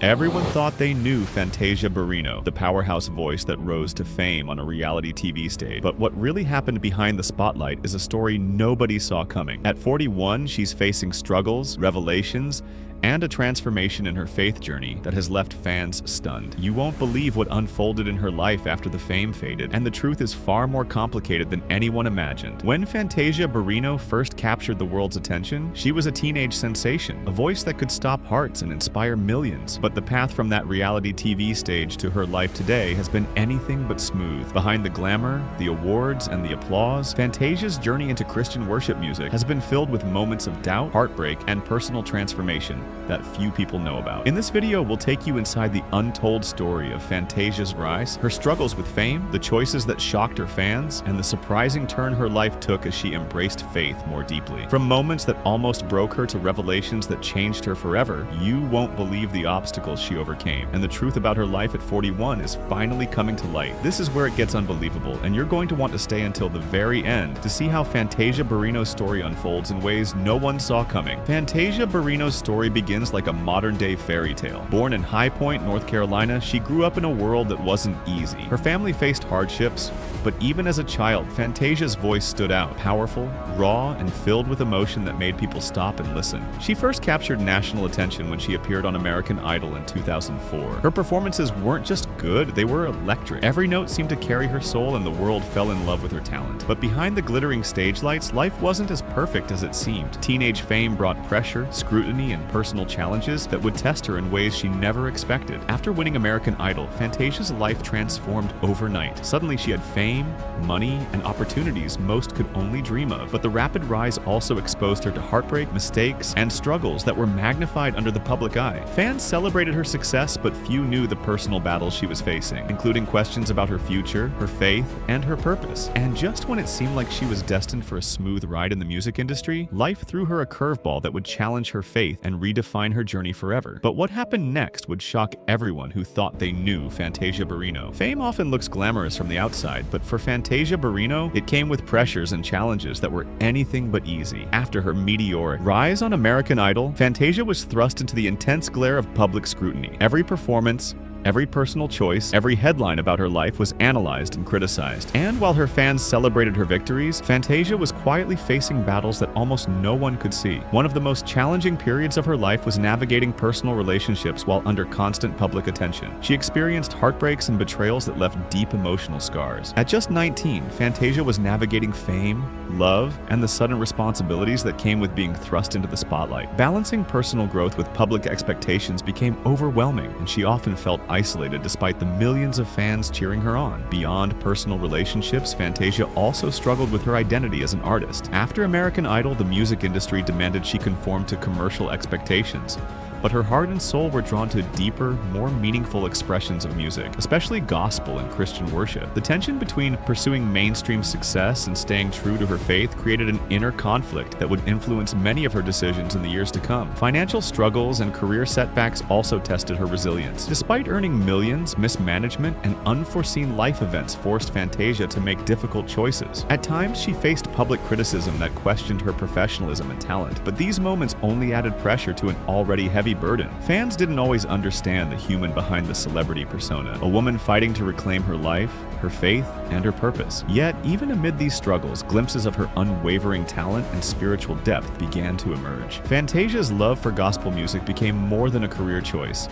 Everyone thought they knew Fantasia Barrino, the powerhouse voice that rose to fame on a reality TV stage. But what really happened behind the spotlight is a story nobody saw coming. At 41, she's facing struggles, revelations, and a transformation in her faith journey that has left fans stunned. You won't believe what unfolded in her life after the fame faded, and the truth is far more complicated than anyone imagined. When Fantasia Barrino first captured the world's attention, she was a teenage sensation, a voice that could stop hearts and inspire millions. But the path from that reality TV stage to her life today has been anything but smooth. Behind the glamour, the awards, and the applause, Fantasia's journey into Christian worship music has been filled with moments of doubt, heartbreak, and personal transformation that few people know about. In this video, we'll take you inside the untold story of Fantasia's rise, her struggles with fame, the choices that shocked her fans, and the surprising turn her life took as she embraced faith more deeply. From moments that almost broke her to revelations that changed her forever, you won't believe the obstacles she overcame, and the truth about her life at 41 is finally coming to light. This is where it gets unbelievable, and you're going to want to stay until the very end to see how Fantasia Barrino's story unfolds in ways no one saw coming. Fantasia Barrino's story begins like a modern-day fairy tale. Born in High Point, North Carolina, she grew up in a world that wasn't easy. Her family faced hardships, but even as a child, Fantasia's voice stood out, powerful, raw, and filled with emotion that made people stop and listen. She first captured national attention when she appeared on American Idol in 2004. Her performances weren't just good, they were electric. Every note seemed to carry her soul, and the world fell in love with her talent. But behind the glittering stage lights, life wasn't as perfect as it seemed. Teenage fame brought pressure, scrutiny, and personal challenges that would test her in ways she never expected. After winning American Idol, Fantasia's life transformed overnight. Suddenly she had fame, money, and opportunities most could only dream of. But the rapid rise also exposed her to heartbreak, mistakes, and struggles that were magnified under the public eye. Fans celebrated her success, but few knew the personal battles she was facing, including questions about her future, her faith, and her purpose. And just when it seemed like she was destined for a smooth ride in the music industry, life threw her a curveball that would challenge her faith and redefine her journey forever. But what happened next would shock everyone who thought they knew Fantasia Barrino. Fame often looks glamorous from the outside, but for Fantasia Barrino, it came with pressures and challenges that were anything but easy. After her meteoric rise on American Idol, Fantasia was thrust into the intense glare of public scrutiny. Every performance, every personal choice, every headline about her life was analyzed and criticized. And while her fans celebrated her victories, Fantasia was quietly facing battles that almost no one could see. One of the most challenging periods of her life was navigating personal relationships while under constant public attention. She experienced heartbreaks and betrayals that left deep emotional scars. At just 19, Fantasia was navigating fame, love, and the sudden responsibilities that came with being thrust into the spotlight. Balancing personal growth with public expectations became overwhelming, and she often felt isolated despite the millions of fans cheering her on. Beyond personal relationships, Fantasia also struggled with her identity as an artist. After American Idol, the music industry demanded she conform to commercial expectations. But her heart and soul were drawn to deeper, more meaningful expressions of music, especially gospel and Christian worship. The tension between pursuing mainstream success and staying true to her faith created an inner conflict that would influence many of her decisions in the years to come. Financial struggles and career setbacks also tested her resilience. Despite earning millions, mismanagement and unforeseen life events forced Fantasia to make difficult choices. At times, she faced public criticism that questioned her professionalism and talent, but these moments only added pressure to an already heavy burden. Fans didn't always understand the human behind the celebrity persona, a woman fighting to reclaim her life, her faith, and her purpose. Yet, even amid these struggles, glimpses of her unwavering talent and spiritual depth began to emerge. Fantasia's love for gospel music became more than a career choice.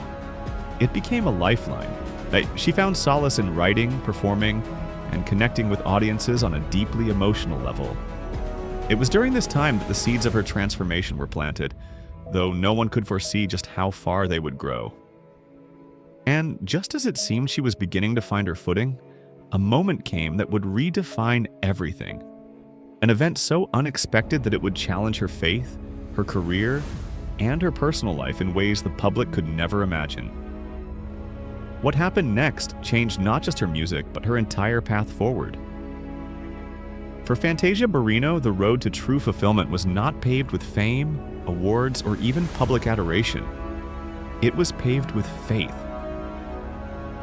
It became a lifeline. She found solace in writing, performing, and connecting with audiences on a deeply emotional level. It was during this time that the seeds of her transformation were planted, though no one could foresee just how far they would grow. And just as it seemed she was beginning to find her footing, a moment came that would redefine everything. An event so unexpected that it would challenge her faith, her career, and her personal life in ways the public could never imagine. What happened next changed not just her music, but her entire path forward. For Fantasia Barrino, the road to true fulfillment was not paved with fame, awards, or even public adoration. It was paved with faith.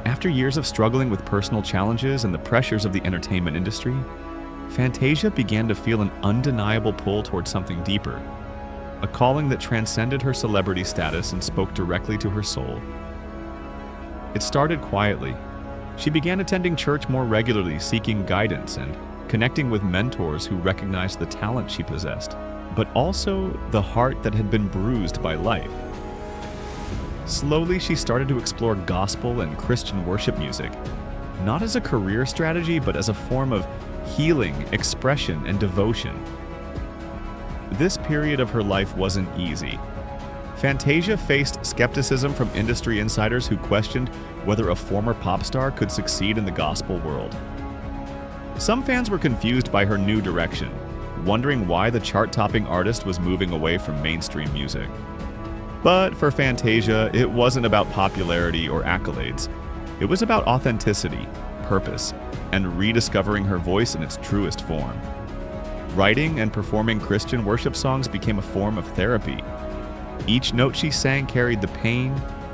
After years of struggling with personal challenges and the pressures of the entertainment industry, Fantasia began to feel an undeniable pull towards something deeper, a calling that transcended her celebrity status and spoke directly to her soul. It started quietly. She began attending church more regularly, seeking guidance and connecting with mentors who recognized the talent she possessed, but also the heart that had been bruised by life. Slowly, she started to explore gospel and Christian worship music, not as a career strategy, but as a form of healing, expression, and devotion. This period of her life wasn't easy. Fantasia faced skepticism from industry insiders who questioned whether a former pop star could succeed in the gospel world. Some fans were confused by her new direction, wondering why the chart-topping artist was moving away from mainstream music. But for Fantasia, it wasn't about popularity or accolades. It was about authenticity, purpose, and rediscovering her voice in its truest form. Writing and performing Christian worship songs became a form of therapy. Each note she sang carried the pain,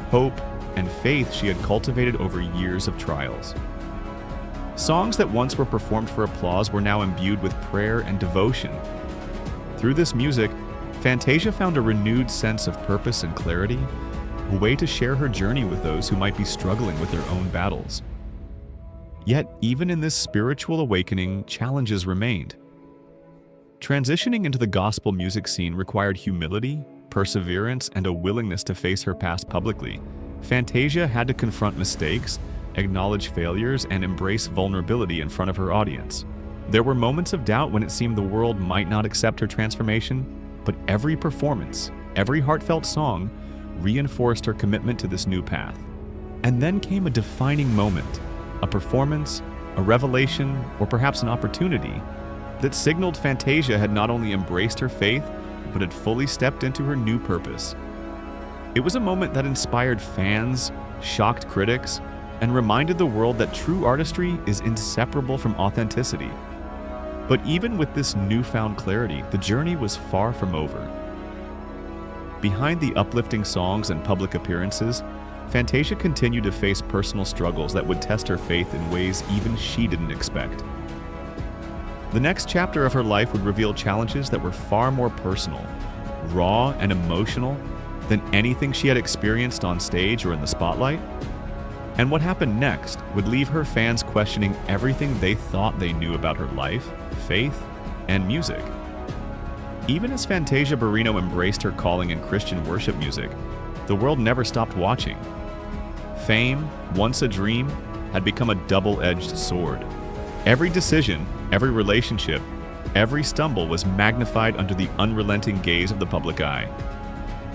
hope, and faith she had cultivated over years of trials. Songs that once were performed for applause were now imbued with prayer and devotion. Through this music, Fantasia found a renewed sense of purpose and clarity, a way to share her journey with those who might be struggling with their own battles. Yet, even in this spiritual awakening, challenges remained. Transitioning into the gospel music scene required humility, perseverance, and a willingness to face her past publicly. Fantasia had to confront mistakes, acknowledge failures, and embrace vulnerability in front of her audience. There were moments of doubt when it seemed the world might not accept her transformation, but every performance, every heartfelt song, reinforced her commitment to this new path. And then came a defining moment, a performance, a revelation, or perhaps an opportunity that signaled Fantasia had not only embraced her faith, but had fully stepped into her new purpose. It was a moment that inspired fans, shocked critics, and reminded the world that true artistry is inseparable from authenticity. But even with this newfound clarity, the journey was far from over. Behind the uplifting songs and public appearances, Fantasia continued to face personal struggles that would test her faith in ways even she didn't expect. The next chapter of her life would reveal challenges that were far more personal, raw, and emotional than anything she had experienced on stage or in the spotlight. And what happened next would leave her fans questioning everything they thought they knew about her life, faith, and music. Even as Fantasia Barrino embraced her calling in Christian worship music, the world never stopped watching. Fame, once a dream, had become a double-edged sword. Every decision, every relationship, every stumble was magnified under the unrelenting gaze of the public eye.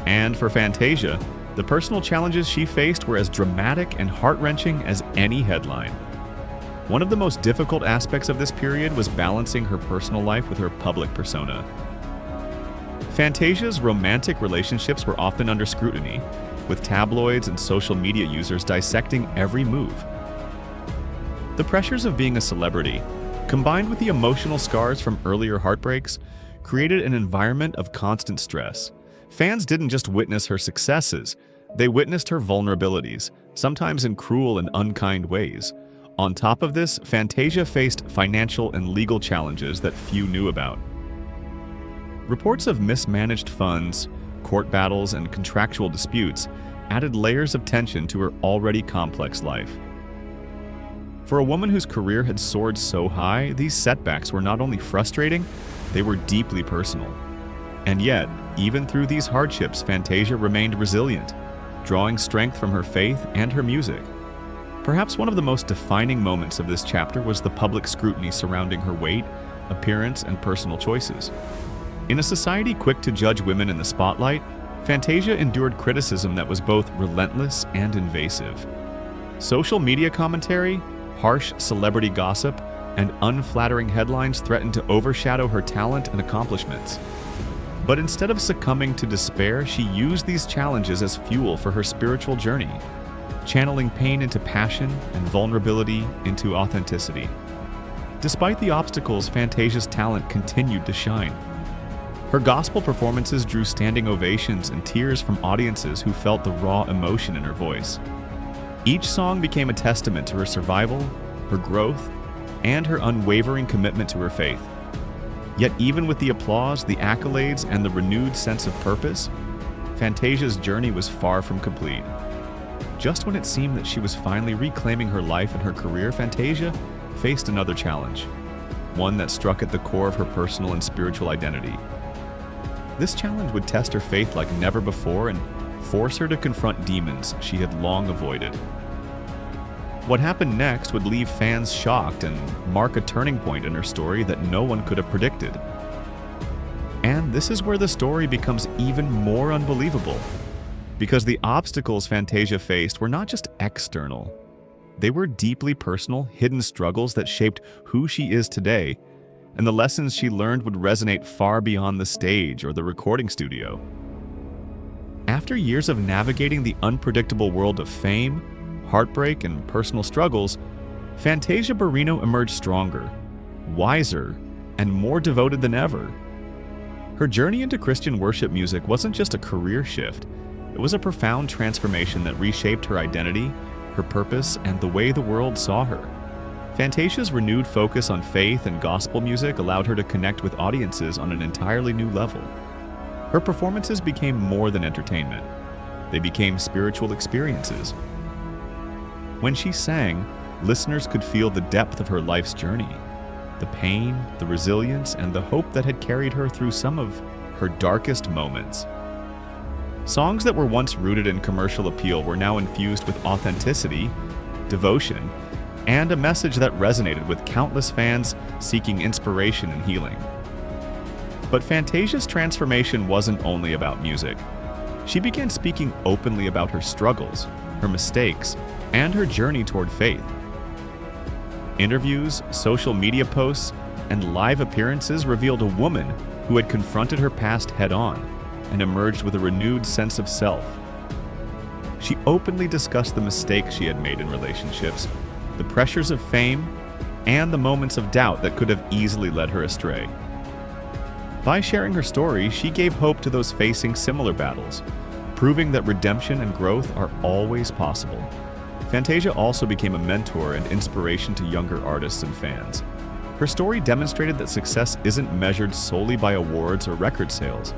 And for Fantasia, the personal challenges she faced were as dramatic and heart-wrenching as any headline. One of the most difficult aspects of this period was balancing her personal life with her public persona. Fantasia's romantic relationships were often under scrutiny, with tabloids and social media users dissecting every move. The pressures of being a celebrity, combined with the emotional scars from earlier heartbreaks, created an environment of constant stress. Fans didn't just witness her successes, they witnessed her vulnerabilities, sometimes in cruel and unkind ways. On top of this, Fantasia faced financial and legal challenges that few knew about. Reports of mismanaged funds, court battles, and contractual disputes added layers of tension to her already complex life. For a woman whose career had soared so high, these setbacks were not only frustrating, they were deeply personal. And yet, even through these hardships, Fantasia remained resilient, drawing strength from her faith and her music. Perhaps one of the most defining moments of this chapter was the public scrutiny surrounding her weight, appearance, and personal choices. In a society quick to judge women in the spotlight, Fantasia endured criticism that was both relentless and invasive. Social media commentary, harsh celebrity gossip, and unflattering headlines threatened to overshadow her talent and accomplishments. But instead of succumbing to despair, she used these challenges as fuel for her spiritual journey, channeling pain into passion and vulnerability into authenticity. Despite the obstacles, Fantasia's talent continued to shine. Her gospel performances drew standing ovations and tears from audiences who felt the raw emotion in her voice. Each song became a testament to her survival, her growth, and her unwavering commitment to her faith. Yet even with the applause, the accolades, and the renewed sense of purpose, Fantasia's journey was far from complete. Just when it seemed that she was finally reclaiming her life and her career, Fantasia faced another challenge, one that struck at the core of her personal and spiritual identity. This challenge would test her faith like never before and force her to confront demons she had long avoided. What happened next would leave fans shocked and mark a turning point in her story that no one could have predicted. And this is where the story becomes even more unbelievable, because the obstacles Fantasia faced were not just external. They were deeply personal, hidden struggles that shaped who she is today, and the lessons she learned would resonate far beyond the stage or the recording studio. After years of navigating the unpredictable world of fame, heartbreak, and personal struggles, Fantasia Barrino emerged stronger, wiser, and more devoted than ever. Her journey into Christian worship music wasn't just a career shift, it was a profound transformation that reshaped her identity, her purpose, and the way the world saw her. Fantasia's renewed focus on faith and gospel music allowed her to connect with audiences on an entirely new level. Her performances became more than entertainment. They became spiritual experiences. When she sang, listeners could feel the depth of her life's journey, the pain, the resilience, and the hope that had carried her through some of her darkest moments. Songs that were once rooted in commercial appeal were now infused with authenticity, devotion, and a message that resonated with countless fans seeking inspiration and healing. But Fantasia's transformation wasn't only about music. She began speaking openly about her struggles, her mistakes, and her journey toward faith. Interviews, social media posts, and live appearances revealed a woman who had confronted her past head-on and emerged with a renewed sense of self. She openly discussed the mistakes she had made in relationships, the pressures of fame, and the moments of doubt that could have easily led her astray. By sharing her story, she gave hope to those facing similar battles, proving that redemption and growth are always possible. Fantasia also became a mentor and inspiration to younger artists and fans. Her story demonstrated that success isn't measured solely by awards or record sales.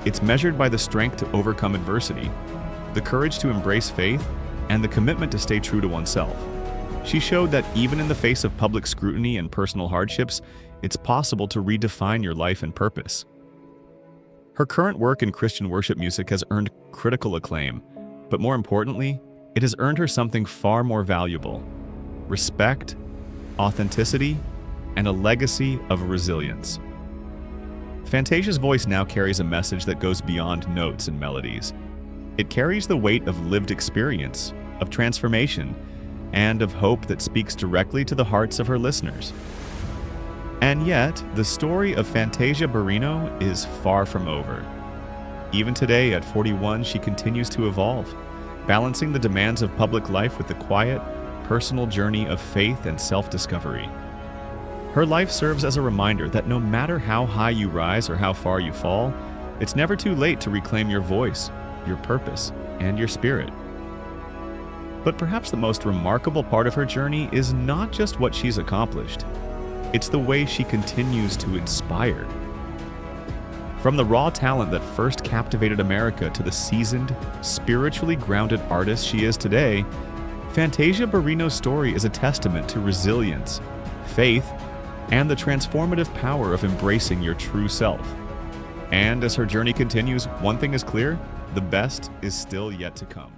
It's measured by the strength to overcome adversity, the courage to embrace faith, and the commitment to stay true to oneself. She showed that even in the face of public scrutiny and personal hardships, it's possible to redefine your life and purpose. Her current work in Christian worship music has earned critical acclaim, but more importantly, it has earned her something far more valuable: respect, authenticity, and a legacy of resilience. Fantasia's voice now carries a message that goes beyond notes and melodies. It carries the weight of lived experience, of transformation, and of hope that speaks directly to the hearts of her listeners. And yet, the story of Fantasia Barrino is far from over. Even today, at 41, she continues to evolve, balancing the demands of public life with the quiet, personal journey of faith and self-discovery. Her life serves as a reminder that no matter how high you rise or how far you fall, it's never too late to reclaim your voice, your purpose, and your spirit. But perhaps the most remarkable part of her journey is not just what she's accomplished. It's the way she continues to inspire. From the raw talent that first captivated America to the seasoned, spiritually grounded artist she is today, Fantasia Barrino's story is a testament to resilience, faith, and the transformative power of embracing your true self. And as her journey continues, one thing is clear: the best is still yet to come.